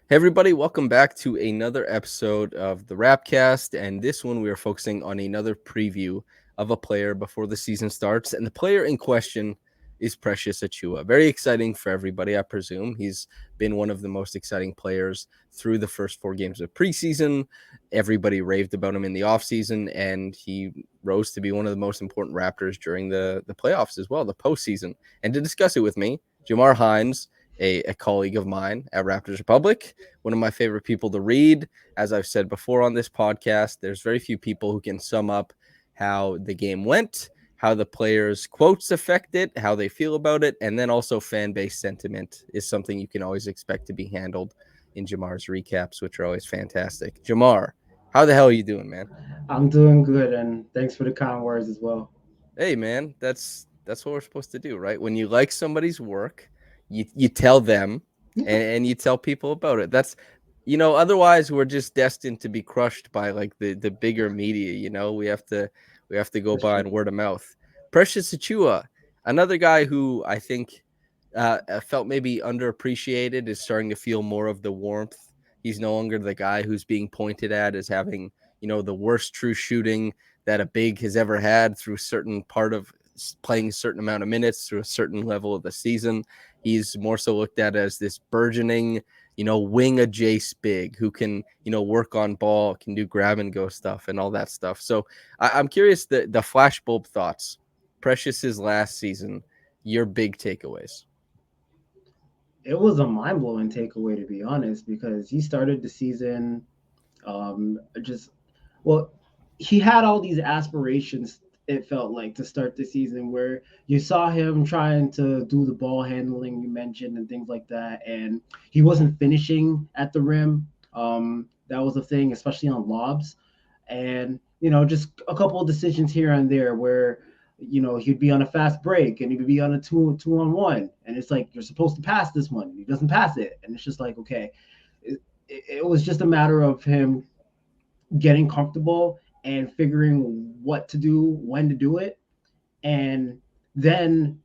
Hey everybody, welcome back to another episode of the Rapcast, and this one we are focusing on another preview of a player before the season starts, and the player in question is Precious Achiuwa. Very exciting for everybody, I presume. He's been one of the most exciting players through the first 4 games of preseason. Everybody raved about him in the offseason, and he rose to be one of the most important Raptors during the playoffs as well, the postseason. And to discuss it with me, Jamar Hinds, a colleague of mine at Raptors Republic, one of my favorite people to read. As I've said before on this podcast, there's very few people who can sum up how the game went, how the players' quotes affect it, how they feel about it, and then also fan base sentiment is something you can always expect to be handled in Jamar's recaps, which are always fantastic. Jamar, how the hell are you doing, man? I'm doing good, and thanks for the kind words as well. Hey, man, that's what we're supposed to do, right? When you like somebody's work, you tell them and you tell people about it. That's otherwise we're just destined to be crushed by like the bigger media. We have to go That's by true. and word of mouth. Precious Achiuwa, another guy who I think felt maybe underappreciated, is starting to feel more of the warmth. He's no longer the guy who's being pointed at as having the worst true shooting that a big has ever had through a certain part of playing a certain amount of minutes through a certain level of the season. He's more so looked at as this burgeoning, wing a Jace big who can, work on ball, can do grab and go stuff and all that stuff. So I'm curious the flashbulb thoughts. Precious's last season, your big takeaways. It was a mind blowing takeaway, to be honest, because he started the season just well. He had all these aspirations. It felt like to start the season where you saw him trying to do the ball handling you mentioned and things like that, and he wasn't finishing at the rim. That was a thing, especially on lobs, and just a couple of decisions here and there where he'd be on a fast break and he'd be on a two on one, and it's like you're supposed to pass this one, and he doesn't pass it, and it's just like okay, it was just a matter of him getting comfortable and figuring what to do, when to do it, and then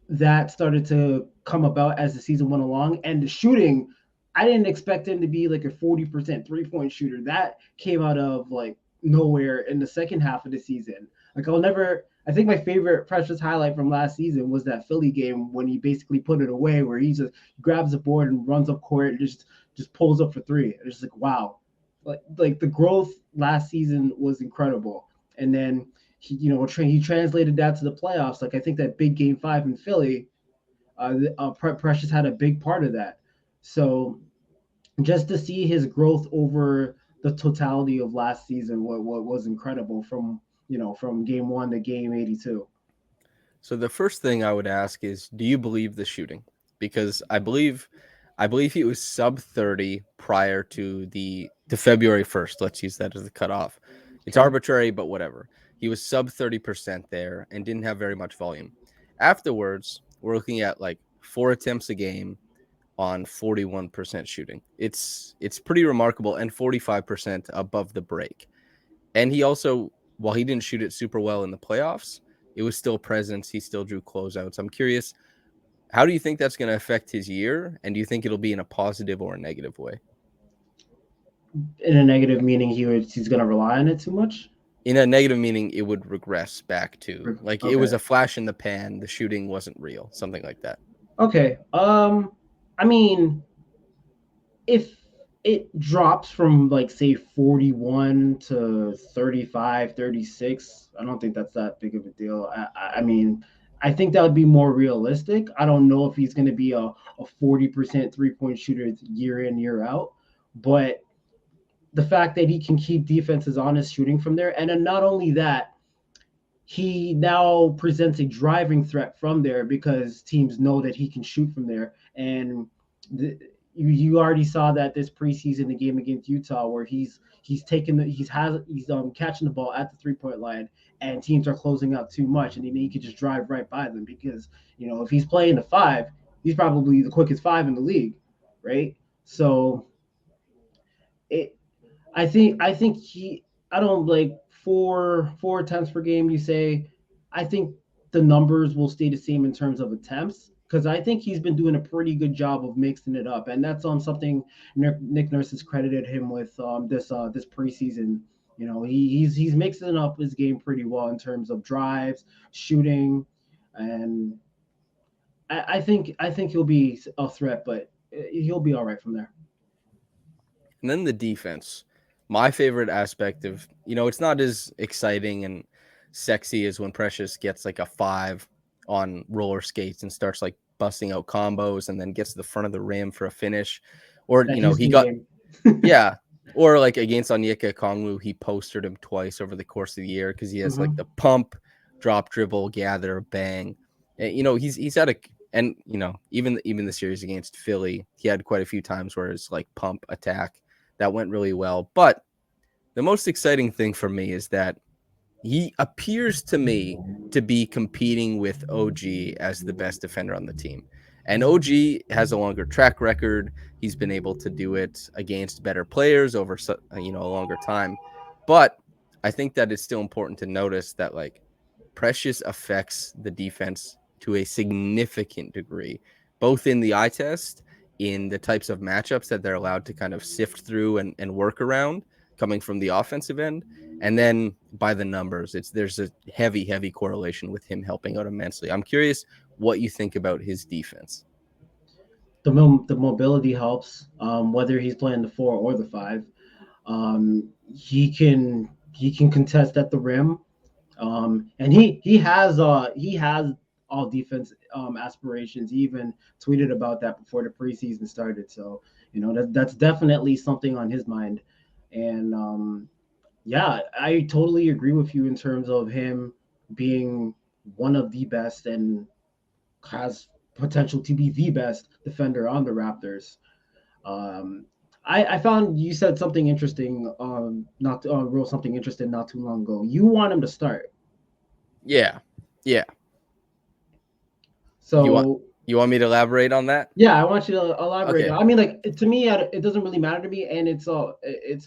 that started to come about as the season went along. And the shooting, I didn't expect him to be like a 40% 3 point shooter. That came out of like nowhere in the second half of the season. Like I think my favorite Precious highlight from last season was that Philly game when he basically put it away, where he just grabs the board and runs up court and just pulls up for three. It's just like wow, like the growth last season was incredible. And then he translated that to the playoffs. Like I think that big game five in Philly, Precious had a big part of that. So just to see his growth over the totality of last season, what was incredible from game one to game 82. So the first thing I would ask is, do you believe the shooting? Because I believe he was sub 30 prior to February 1st. Let's use that as the cutoff. It's Okay. arbitrary, but whatever. He was sub 30% there and didn't have very much volume. Afterwards, we're looking at like 4 attempts a game on 41% shooting. It's pretty remarkable, and 45% above the break. And he also, while he didn't shoot it super well in the playoffs, it was still presence. He still drew closeouts. I'm curious, how do you think that's going to affect his year? And do you think it'll be in a positive or a negative way? In a negative meaning, he's going to rely on it too much. In a negative meaning, it would regress back to like it was Okay. a flash in the pan. The shooting wasn't real, something like that. Okay. I mean, if it drops from like say 41 to 35, 36, I don't think that's that big of a deal. I mean, I think that would be more realistic. I don't know if he's going to be a 40% 3 point shooter year in year out, but the fact that he can keep defenses honest shooting from there, and then not only that, he now presents a driving threat from there because teams know that he can shoot from there. And you already saw that this preseason, the game against Utah, where he's taking the he's catching the ball at the 3 point line, and teams are closing out too much, and he could just drive right by them because if he's playing the five, he's probably the quickest five in the league, right? So it I think he I don't like four attempts per game. You say I think the numbers will stay the same in terms of attempts because I think he's been doing a pretty good job of mixing it up, and that's something Nick Nurse has credited him with this preseason. You know, he's mixing up his game pretty well in terms of drives, shooting, and I think he'll be a threat, but he'll be all right from there. And then the defense. My favorite aspect of, it's not as exciting and sexy as when Precious gets like a 5 on roller skates and starts like busting out combos and then gets to the front of the rim for a finish. Or, That he Houston got, game. yeah. Or like against Onyeka Kongwu, he postered him twice over the course of the year because he has like Hmm. the pump, drop, dribble, gather, bang. And, he's had a, and even the series against Philly, he had quite a few times where it's like pump attack that went really well. But the most exciting thing for me is that he appears to me to be competing with OG as the best defender on the team. And OG has a longer track record. He's been able to do it against better players over a longer time. But I think that it's still important to notice that like Precious affects the defense to a significant degree, both in the eye test, in the types of matchups that they're allowed to kind of sift through and work around coming from the offensive end, and then by the numbers. There's a heavy correlation with him helping out immensely. I'm curious what you think about his defense. The mobility helps, whether he's playing the 4 or the 5. He can contest at the rim, and he has all defense aspirations. He even tweeted about that before the preseason started. So that's definitely something on his mind. And yeah, I totally agree with you in terms of him being one of the best and has potential to be the best defender on the Raptors. Um, I found you said something interesting, not wrote something interesting not too long ago. You want him to start. Yeah, yeah. You want So you want me to elaborate on that? yeah, I want you to elaborate. Okay. I mean, like to me, it doesn't really matter to me, and it's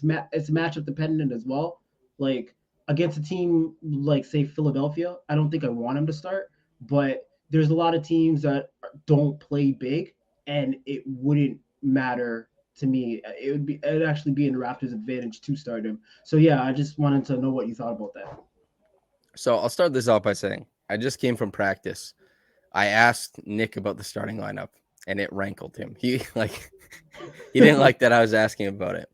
matchup dependent as well. Like against a team like say Philadelphia, I don't think I want him to start, but there's a lot of teams that don't play big, and it wouldn't matter to me. It'd actually be in the Raptors' advantage to start him. So yeah, I just wanted to know what you thought about that. So I'll start this off by saying I just came from practice. I asked Nick about the starting lineup and it rankled him. He like he didn't like that I was asking about it.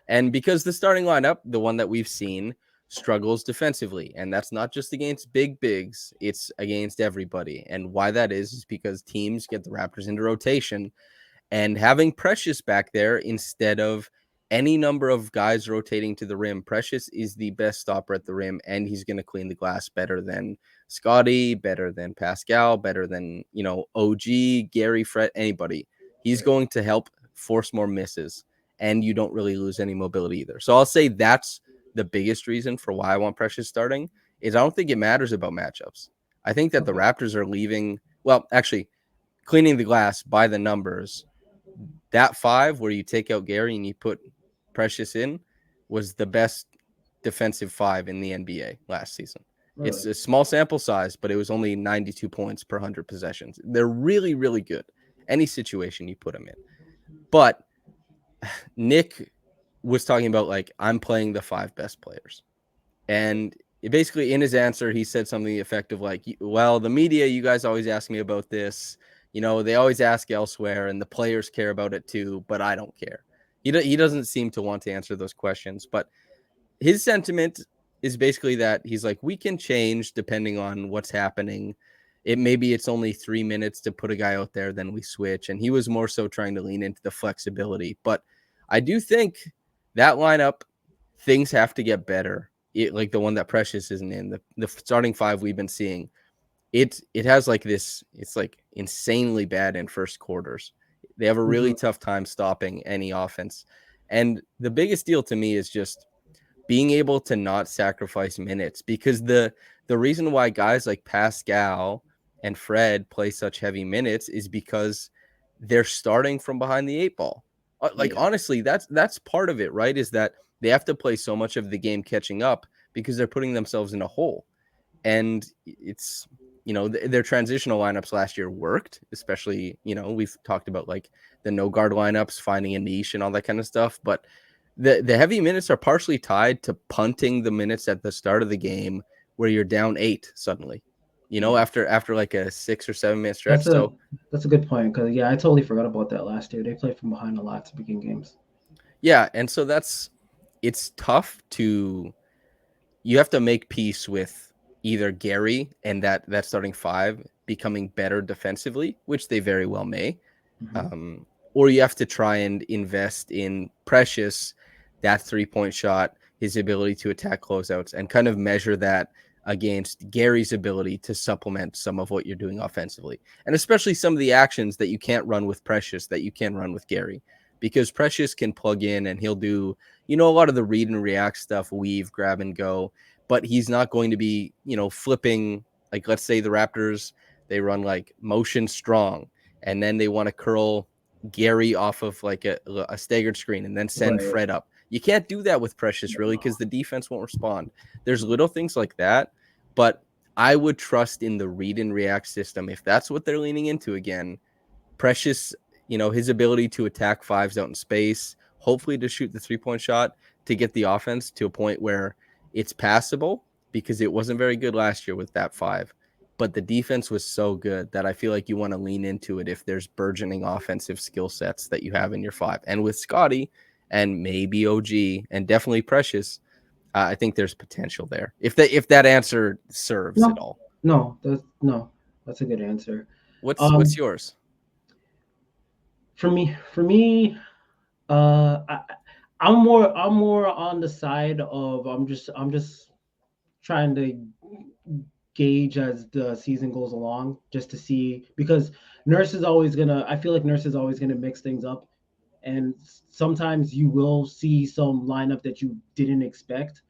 And because the starting lineup, the one that we've seen, struggles defensively, and that's not just against big bigs, it's against everybody. And why that is because teams get the Raptors into rotation, and having Precious back there instead of any number of guys rotating to the rim, Precious is the best stopper at the rim, and he's going to clean the glass better than Scotty, better than Pascal, better than, OG, Gary, Fred, anybody. He's Right. going to help force more misses, and you don't really lose any mobility either. So I'll say that's the biggest reason for why I want Precious starting is I don't think it matters about matchups. I think that the Okay. Raptors are leaving, well, actually, cleaning the glass by the numbers. That 5 where you take out Gary and you put Precious in was the best defensive 5 in the NBA last season. It's Really. a small sample size, but it was only 92 points per 100 possessions. They're really, really good. Any situation you put them in. But Nick was talking about, like, I'm playing the 5 best players. And basically, in his answer, he said something effective like, well, the media, you guys always ask me about this. They always ask elsewhere, and the players care about it too, but I don't care. He doesn't seem to want to answer those questions. But his sentiment is basically that he's like, we can change depending on what's happening. Maybe it's only 3 minutes to put a guy out there, then we switch. And he was more so trying to lean into the flexibility. But I do think that lineup, things have to get better. Like the one that Precious isn't in, the starting 5 we've been seeing, it has like this, it's like insanely bad in first quarters. They have a really Hmm. tough time stopping any offense. And the biggest deal to me is just being able to not sacrifice minutes, because the reason why guys like Pascal and Fred play such heavy minutes is because they're starting from behind the 8 ball. Like Yeah. honestly, that's part of it, right? Is that they have to play so much of the game catching up because they're putting themselves in a hole. And it's their transitional lineups last year worked, especially, we've talked about like the no guard lineups, finding a niche and all that kind of stuff. But the heavy minutes are partially tied to punting the minutes at the start of the game where you're down 8 suddenly, Yeah. after like a 6 or 7 minute That's stretch. a So that's a good point because I totally forgot about that last year. They played from behind a lot to begin games. yeah, and so it's tough to you have to make peace with either Gary and that starting five becoming better defensively, which they very well may, Mm-hmm. um, or you have to try and invest in Precious, that 3-point shot, his ability to attack closeouts, and kind of measure that against Gary's ability to supplement some of what you're doing offensively, and especially some of the actions that you can't run with Precious that you can run with Gary, because Precious can plug in and he'll do a lot of the read and react stuff, weave, grab and go, but he's not going to be flipping, like, let's say the Raptors, they run like motion strong and then they want to curl Gary off of like a staggered screen and then send Right. Fred up. You can't do that with Precious, really, because the defense won't respond. There's little things like that, but I would trust in the read and react system if that's what they're leaning into again. Precious, his ability to attack fives out in space, hopefully to shoot the 3-point shot to get the offense to a point where it's passable, because it wasn't very good last year with that five. But the defense was so good that I feel like you want to lean into it if there's burgeoning offensive skill sets that you have in your five. And with Scotty and maybe OG and definitely Precious, I think there's potential there. If that answer serves No, at all. that's a good answer. What's Um, yours? for me, uh, I, I'm more on the side of I'm just trying to gauge as the season goes along, just to see, because Nurse is always gonna. I feel like Nurse is always gonna mix things up, and sometimes you will see some lineup that you didn't expect.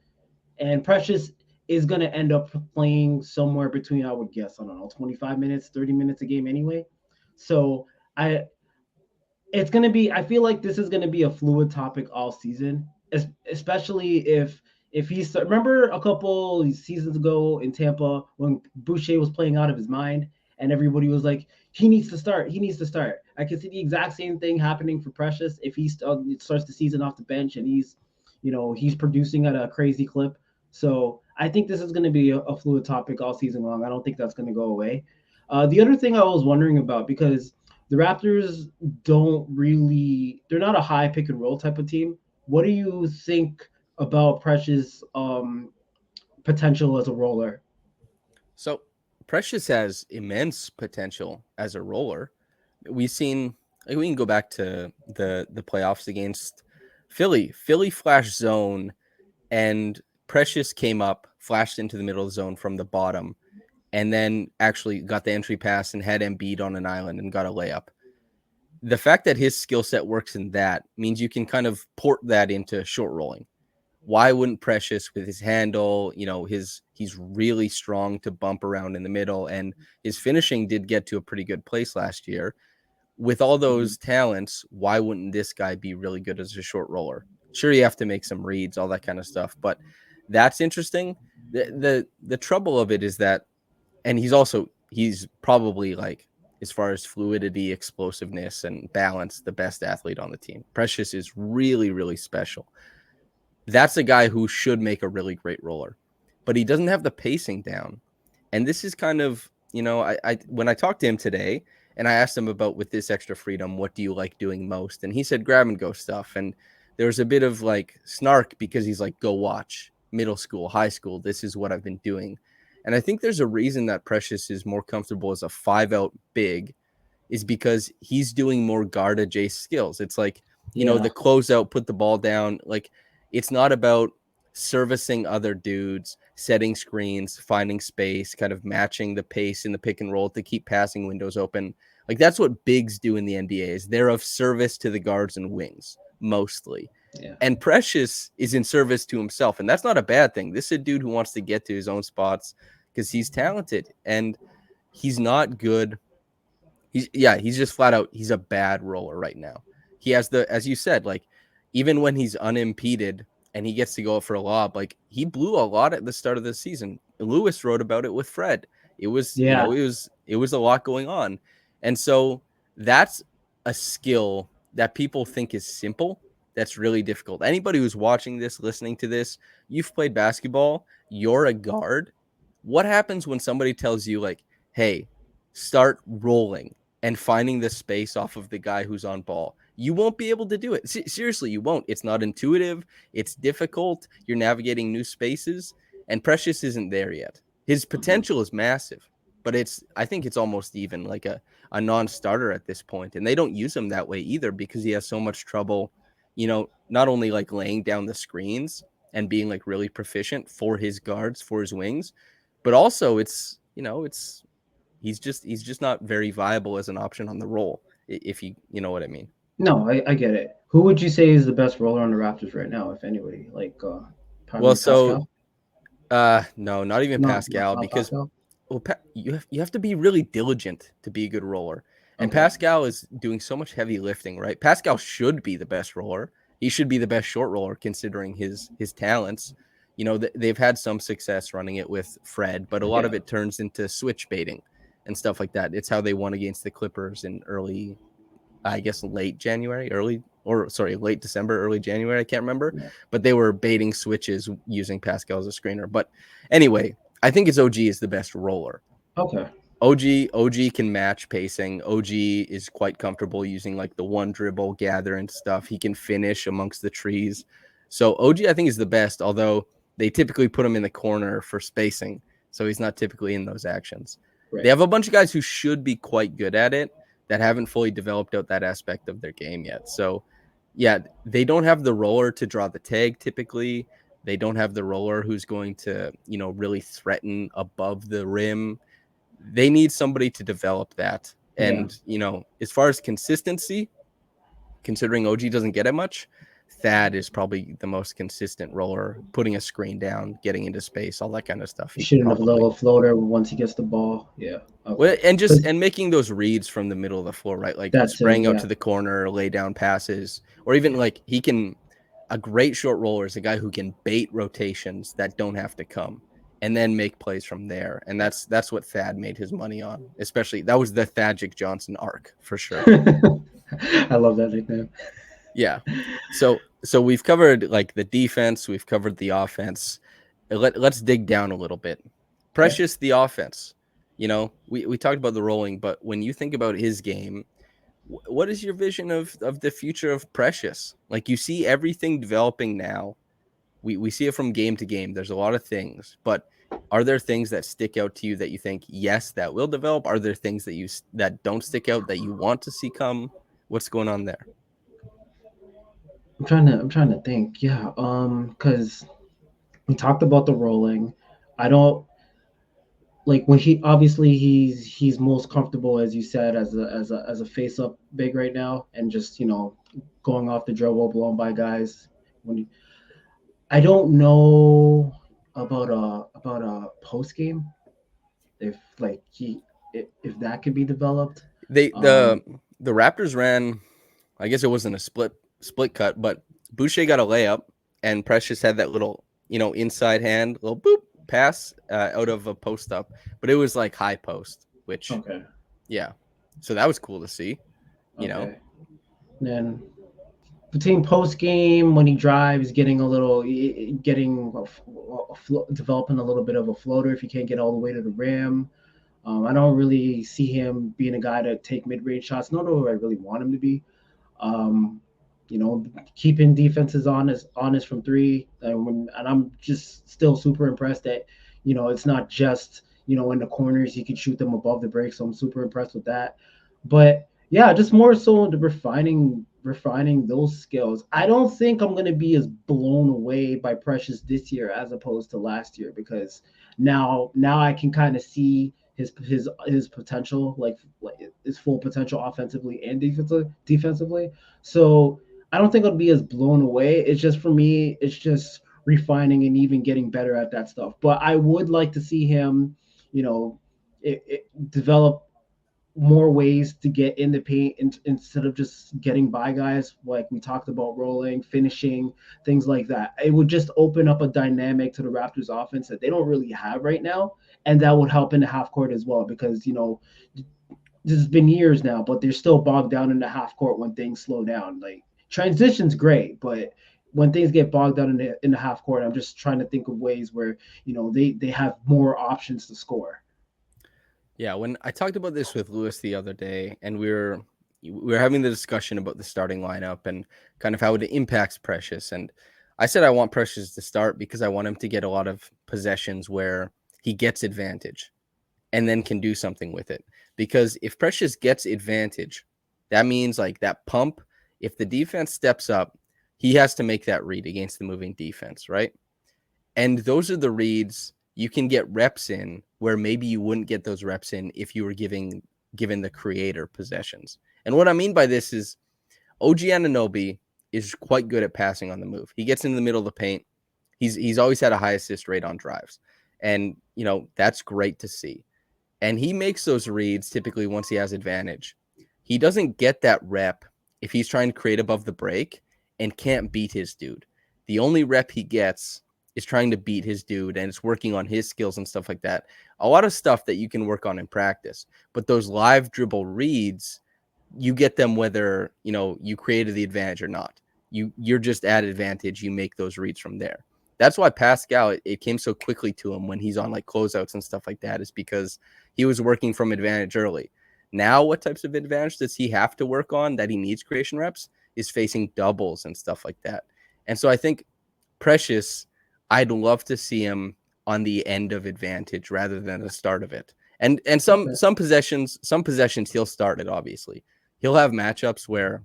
And Precious is going to end up playing somewhere between, I would guess, I don't know, 25 minutes, 30 minutes a game anyway. So I it's going to be, I feel like this is going to be a fluid topic all season, especially if he's, remember a couple seasons ago in Tampa when Boucher was playing out of his mind and everybody was like, he needs to start. I can see the exact same thing happening for Precious if he starts the season off the bench and he's producing at a crazy clip. So I think this is going to be a fluid topic all season long. I don't think that's going to go away. The other thing I was wondering about, because the Raptors they're not a high pick and roll type of team. What do you think about Precious potential as a roller? So Precious has immense potential as a roller. We've seen, like, we can go back to the playoffs against Philly. Philly flash zone, and Precious came up, flashed into the middle of the zone from the bottom, and then actually got the entry pass and had Embiid on an island and got a layup. The fact that his skill set works in that means you can kind of port that into short rolling. Why wouldn't Precious, with his handle, he's really strong to bump around in the middle, and his finishing did get to a pretty good place last year. With all those talents, why wouldn't this guy be really good as a short roller? Sure, you have to make some reads, all that kind of stuff, but that's interesting. The trouble of it is that, and he's probably, like, as far as fluidity, explosiveness, and balance, the best athlete on the team. Precious is really, really special. That's a guy who should make a really great roller, but he doesn't have the pacing down. And this is kind of, I when I talked to him today and I asked him about, with this extra freedom, what do you like doing most? And he said grab and go stuff. And there was a bit of like snark because he's like, go watch middle school, high school. This is what I've been doing. And I think there's a reason that Precious is more comfortable as a 5-out big, is because he's doing more guard adjacent skills. It's like, Yeah, the closeout, put the ball down. Like, it's not about servicing other dudes, setting screens, finding space, kind of matching the pace in the pick and roll to keep passing windows open. Like, that's what bigs do in the NBA, is they're of service to the guards and wings mostly. yeah. And Precious is in service to himself. And that's not a bad thing. This is a dude who wants to get to his own spots because he's talented, and he's not good. He's just flat out, he's a bad roller right now. He has as you said, like, even when he's unimpeded and he gets to go for a lob, like, he blew a lot at the start of the season. Lewis wrote about it with Fred. It was, Yeah. it was a lot going on. And so that's a skill that people think is simple. That's really difficult. Anybody who's watching this, listening to this, you've played basketball, you're a guard. What happens when somebody tells you, like, hey, start rolling and finding the space off of the guy who's on ball? You won't be able to do it. Seriously, you won't. It's not intuitive. It's difficult. You're navigating new spaces, and Precious isn't there yet. His potential is massive, but I think it's almost even like a non-starter at this point, and they don't use him that way either because he has so much trouble, not only like laying down the screens and being like really proficient for his guards, for his wings, but also it's he's just not very viable as an option on the roll, if you know what I mean. No, I get it. Who would you say is the best roller on the Raptors right now, if anybody? Like, Well, probably so Pascal? no, not even Not Pascal, because Pascal? well, you have to be really diligent to be a good roller. And Okay. Pascal is doing so much heavy lifting, right? Pascal should be the best roller. He should be the best short roller considering his talents. They've had some success running it with Fred, but a lot Yeah. of it turns into switch baiting and stuff like that. It's how they won against the Clippers in early, I guess, late January, late December, early January. I can't remember, Yeah. but they were baiting switches using Pascal as a screener. But anyway, I think it's OG is the best roller. Okay. OG can match pacing. OG is quite comfortable using like the one dribble gather and stuff. He can finish amongst the trees. So OG, I think, is the best, although they typically put him in the corner for spacing. So he's not typically in those actions. They Right. have a bunch of guys who should be quite good at it that haven't fully developed out that aspect of their game yet. So yeah, they don't have the roller to draw the tag typically. They don't have the roller who's going to, really threaten above the rim. They need somebody to develop that. Yeah. And, as far as consistency, considering OG doesn't get it much, Thad is probably the most consistent roller, putting a screen down, getting into space, all that kind of stuff. He could Shooting a probably, little floater once he gets the ball. Yeah. well, Okay. and 'Cause and making those reads from the middle of the floor, right? Like that too. spraying out Yeah. to the corner, lay down passes, or even like a great short roller is a guy who can bait rotations that don't have to come and then make plays from there. And Yeah. that's what Thad made his money on. Especially that was the Thagic Johnson arc for sure. I love that nickname. Yeah. So we've covered like the defense, we've covered the offense. Let's dig down a little bit. Okay. Precious, the offense. We talked about the rolling, but when you think about his game, what is your vision of the future of Precious? Like, you see everything developing now. We see it from game to game. There's a lot of things, but are there things that stick out to you that you think, yes, that will develop? Are there things that don't stick out that you want to see come? What's going on there? I'm trying to think. Yeah. Because we talked about the rolling. I don't like when he's most comfortable, as you said, as a face up big right now, and just going off the dribble, blown by guys. When you, I don't know about a post game, if like if that could be developed. They Um, the Raptors ran, I guess it wasn't a split cut, but Boucher got a layup and Precious had that little, inside hand, little boop pass out of a post up, but it was like high post, which, okay, yeah. So that was cool to see, you know. okay. Then between post game when he drives, developing a little bit of a floater if he can't get all the way to the rim. I don't really see him being a guy to take mid range shots. Nor do I really want him to be. Um, keeping defenses honest from three, and I'm just still super impressed that it's not just in the corners he could shoot them above the break. So I'm super impressed with that. But yeah, just more so into refining those skills. I don't think I'm gonna be as blown away by Precious this year as opposed to last year, because now I can kind of see his potential, like his full potential offensively and defensively. So I don't think I'll be as blown away. It's just, for me, it's just refining and even getting better at that stuff. But I would like to see him, you know, develop more ways to get in the paint instead of just getting by guys like we talked about, rolling, finishing, things like that. It would just open up a dynamic to the Raptors offense that they don't really have right now, and that would help in the half court as well because this has been years now, but they're still bogged down in the half court when things slow down. Like transition's great, but when things get bogged down in the half court, I'm just trying to think of ways where they have more options to score. Yeah, when I talked about this with Lewis the other day, and we were having the discussion about the starting lineup and kind of how it impacts Precious, and I said I want Precious to start because I want him to get a lot of possessions where he gets advantage and then can do something with it. Because if Precious gets advantage, that means like that pump. If the defense steps up, he has to make that read against the moving defense, right? And those are the reads you can get reps in where maybe you wouldn't get those reps in if you were given the creator possessions. And what I mean by this is OG Anunoby is quite good at passing on the move. He gets in the middle of the paint. He's always had a high assist rate on drives. And that's great to see. And he makes those reads typically once he has advantage. He doesn't get that rep if he's trying to create above the break and can't beat his dude. The only rep he gets is trying to beat his dude, and it's working on his skills and stuff like that. A lot of stuff that you can work on in practice. But those live dribble reads, you get them whether you created the advantage or not. You're just at advantage. You make those reads from there. That's why Pascal, it came so quickly to him when he's on like closeouts and stuff like that, is because he was working from advantage early. Now, what types of advantage does he have to work on that he needs creation reps is facing doubles and stuff like that. And so I think Precious, I'd love to see him on the end of advantage rather than the start of it. And Okay. some possessions he'll start it, obviously. He'll have matchups where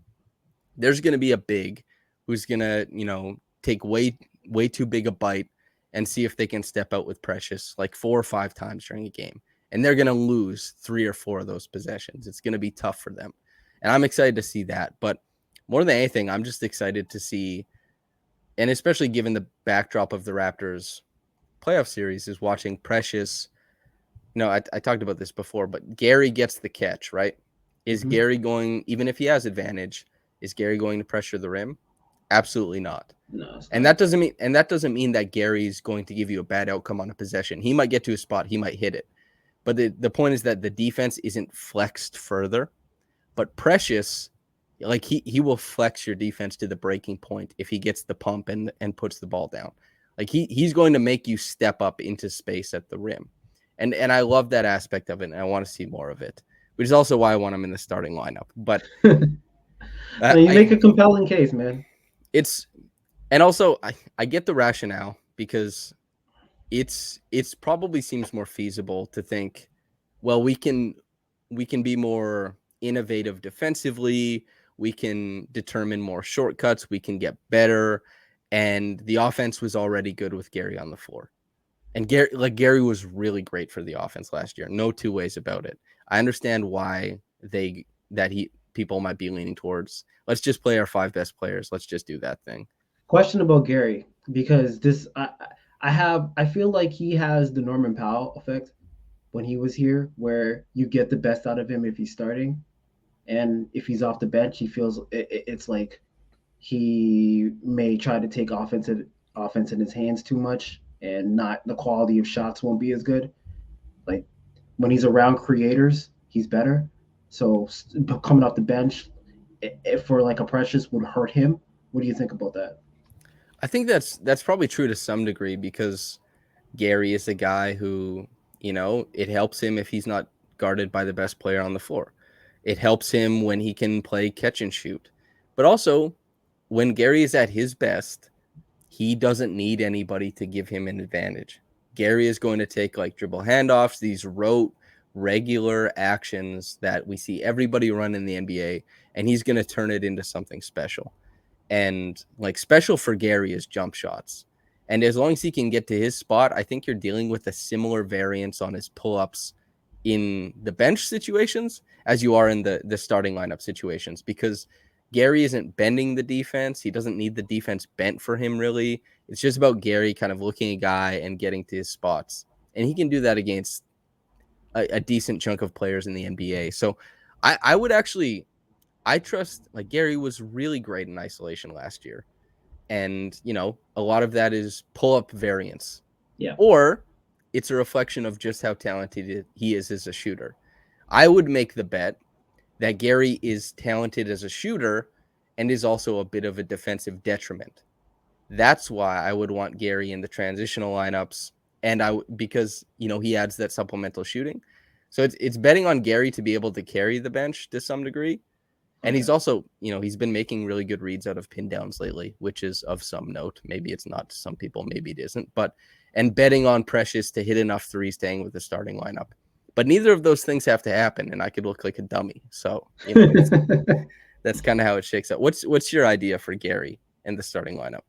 there's going to be a big who's going to, take way too big a bite and see if they can step out with Precious like 4 or 5 times during a game. And they're going to lose 3 or 4 of those possessions. It's going to be tough for them. And I'm excited to see that. But more than anything, I'm just excited to see, and especially given the backdrop of the Raptors playoff series, is watching Precious. I talked about this before, but Gary gets the catch, right? Is Mm-hmm. Gary going, even if he has advantage, is Gary going to pressure the rim? Absolutely not. No, it's And not. that doesn't mean that Gary's going to give you a bad outcome on a possession. He might get to a spot, he might hit it. But the point is that the defense isn't flexed further. But Precious, like he will flex your defense to the breaking point if he gets the pump and puts the ball down. Like he's going to make you step up into space at the rim. And I love that aspect of it, and I want to see more of it, which is also why I want him in the starting lineup. But No, you I make a compelling case, man. it's and also I get the rationale because it's probably seems more feasible to think, well, we can be more innovative defensively, we can determine more shortcuts, we can get better, and the offense was already good with Gary on the floor. And Gary was really great for the offense last year. No two ways about it. I understand why people might be leaning towards, let's just play our 5 best players. Let's just do that thing. Question about Gary because I feel like he has the Norman Powell effect when he was here, where you get the best out of him if he's starting, and if he's off the bench, he feels it's like he may try to take offense in his hands too much, and not the quality of shots won't be as good. Like when he's around creators, he's better. So coming off the bench, if for like a Precious would hurt him. What do you think about that? I think that's probably true to some degree because Gary is a guy who, it helps him if he's not guarded by the best player on the floor. It helps him when he can play catch and shoot. But also, when Gary is at his best, he doesn't need anybody to give him an advantage. Gary is going to take like dribble handoffs, these rote, regular actions that we see everybody run in the NBA, and he's going to turn it into something special. And like special for Gary is jump shots. And as long as he can get to his spot, I think you're dealing with a similar variance on his pull-ups in the bench situations as you are in the starting lineup situations, because Gary isn't bending the defense. He doesn't need the defense bent for him, really. It's just about Gary kind of looking a guy and getting to his spots. And he can do that against a decent chunk of players in the NBA. So I would actually I trust like Gary was really great in isolation last year. And, a lot of that is pull up variance. Yeah. Or it's a reflection of just how talented he is as a shooter. I would make the bet that Gary is talented as a shooter and is also a bit of a defensive detriment. That's why I would want Gary in the transitional lineups, and because he adds that supplemental shooting. So it's betting on Gary to be able to carry the bench to some degree, and he's Okay. also he's been making really good reads out of pin downs lately, which is of some note. Maybe it's not to some people, maybe it isn't, and betting on Precious to hit enough threes staying with the starting lineup. But neither of those things have to happen, and I could look like a dummy. So that's kind of how it shakes out. What's your idea for Gary in the starting lineup?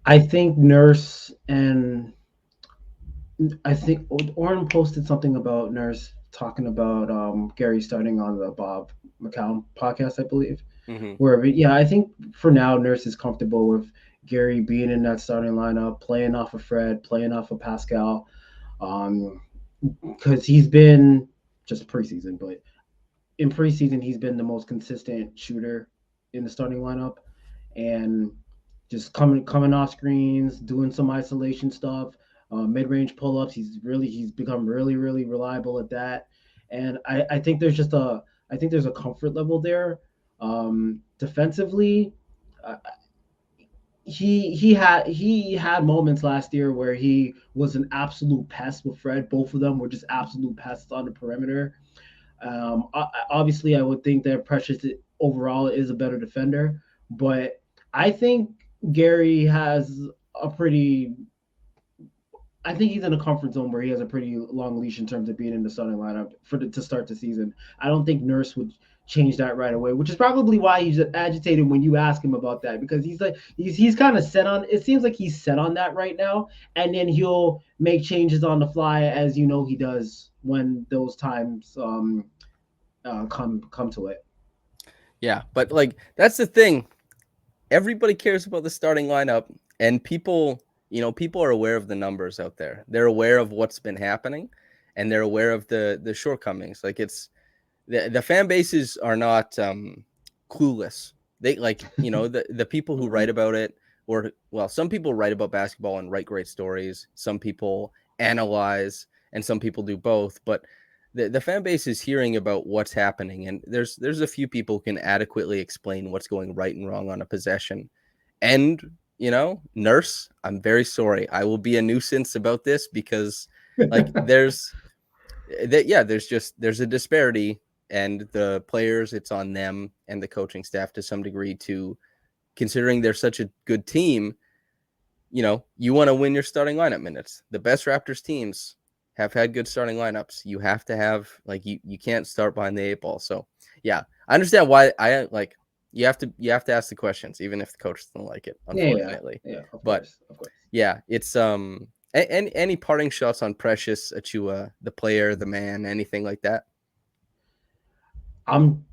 I think Nurse and I think Oren posted something about Nurse talking about Gary starting on the Bob McCown podcast, I believe. Mm-hmm. Where yeah, I think for now Nurse is comfortable with Gary being in that starting lineup, playing off of Fred, playing off of Pascal, because he's been just preseason, but in preseason he's been the most consistent shooter in the starting lineup, and just coming off screens, doing some isolation stuff, mid range pull ups. He's become really reliable at that, and I think there's a comfort level there. Defensively, uh, he had moments last year where he was an absolute pest with Fred. Both of them were just absolute pests on the perimeter. Obviously, I would think that Precious overall is a better defender, but I think Gary has a pretty. I think he's in a comfort zone where he has a pretty long leash in terms of being in the starting lineup to start the season. I don't think Nurse would change that right away, which is probably why he's agitated when you ask him about that, because he's kind of set on. It seems like he's set on that right now, and then he'll make changes on the fly, as he does when those times come to it. Yeah, but like that's the thing. Everybody cares about the starting lineup, and people are aware of the numbers out there. They're aware of what's been happening, and they're aware of the shortcomings. Like it's the fan bases are not clueless. They the people who write Mhm. about it, or well, some people write about basketball and write great stories. Some people analyze, and some people do both. But the fan base is hearing about what's happening, and there's a few people who can adequately explain what's going right and wrong on a possession. And Nurse, I'm very sorry. I will be a nuisance about this because like there's a disparity, and the players, it's on them and the coaching staff to some degree to, considering they're such a good team, you want to win your starting lineup minutes. The best Raptors teams have had good starting lineups. You have to have like you can't start behind the eight ball. So yeah, I understand why I like you have to ask the questions even if the coach doesn't like it, Yeah, unfortunately. yeah, of But course, of course. yeah, it's any parting shots on Precious Achiuwa, the player, the man, anything like that? I'm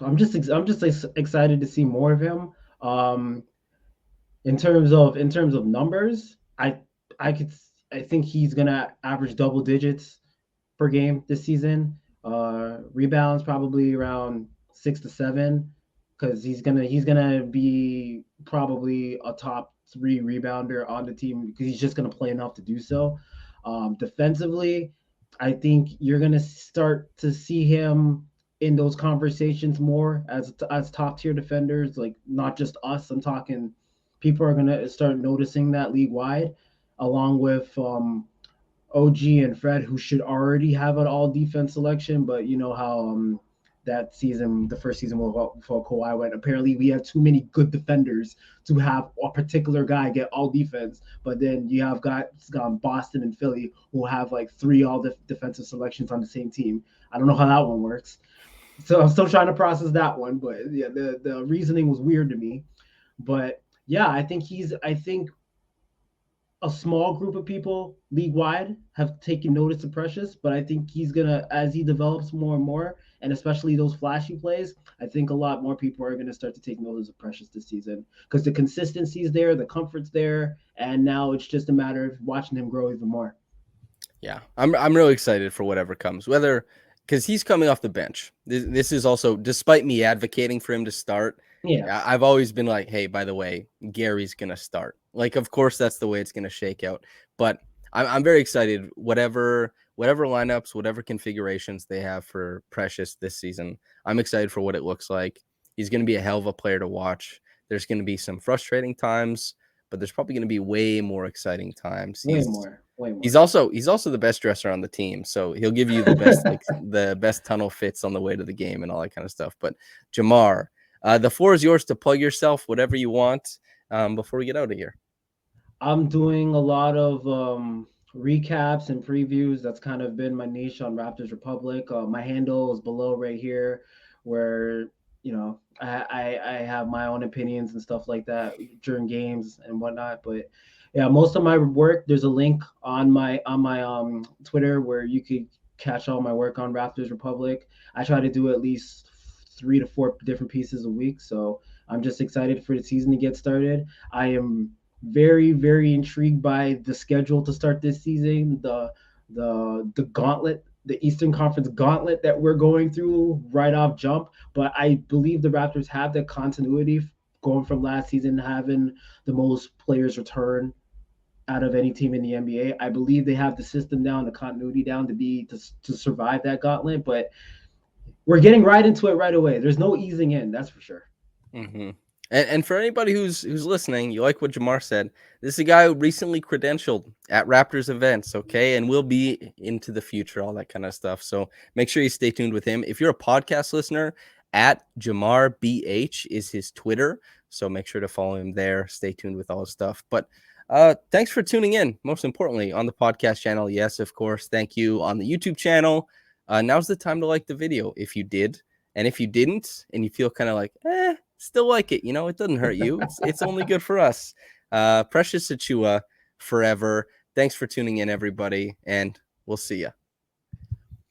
I'm just excited to see more of him. Um, in terms of numbers, I could I think he's gonna average double digits per game this season. Rebounds probably around 6 to 7, because he's gonna be probably a top three rebounder on the team because he's just gonna play enough to do so. Defensively, I think you're gonna start to see him in those conversations more as top tier defenders, like not just us. I'm talking people are gonna start noticing that league wide, along with OG and Fred, who should already have an all defense selection, but you know how that season, the first season before Kawhi went, apparently we have too many good defenders to have a particular guy get all defense. But then you have got Boston and Philly who have like three all defensive selections on the same team. I don't know how that one works. So I'm still trying to process that one, but yeah, the reasoning was weird to me. But yeah, I think a small group of people league wide have taken notice of Precious, but I think he's gonna, as he develops more and more, and especially those flashy plays, I think a lot more people are gonna start to take notice of Precious this season because the consistency is there, the comfort's there, and now it's just a matter of watching him grow even more. Yeah, I'm really excited for whatever comes, whether because he's coming off the bench. This is also, despite me advocating for him to start, Yeah. I've always been like, hey, by the way, Gary's gonna start. Like, of course, that's the way it's gonna shake out. But I'm very excited. Whatever lineups, whatever configurations they have for Precious this season, I'm excited for what it looks like. He's gonna be a hell of a player to watch. There's gonna be some frustrating times, but there's probably gonna be way more exciting times. Way more. Way He's more. also the best dresser on the team, so he'll give you the best the best tunnel fits on the way to the game and all that kind of stuff. But Jamar, the floor is yours to plug yourself, whatever you want, before we get out of here. I'm doing a lot of recaps and previews. That's kind of been my niche on Raptors Republic. My handle is below right here, where I have my own opinions and stuff like that during games and whatnot. But yeah, most of my work, there's a link on my Twitter where you could catch all my work on Raptors Republic. I try to do at least 3 to 4 different pieces a week. So I'm just excited for the season to get started. I am very, very intrigued by the schedule to start this season. The gauntlet, the Eastern Conference gauntlet that we're going through right off jump. But I believe the Raptors have the continuity going from last season, having the most players return out of any team in the NBA. I believe they have the system down, the continuity down to survive that gauntlet. But we're getting right into it right away. There's no easing in, that's for sure. Mm-hmm. And for anybody who's listening, you like what Jamar said. This is a guy who recently credentialed at Raptors events, okay, and will be into the future, all that kind of stuff. So make sure you stay tuned with him. If you're a podcast listener, at Jamar BH is his Twitter, so make sure to follow him there. Stay tuned with all his stuff. But thanks for tuning in. Most importantly, on the podcast channel, yes, of course. Thank you on the YouTube channel. Now's the time to like the video if you did, and if you didn't, and you feel kind of like, still like it, it doesn't hurt you. It's only good for us. Precious Achiuwa forever. Thanks for tuning in, everybody, and we'll see you.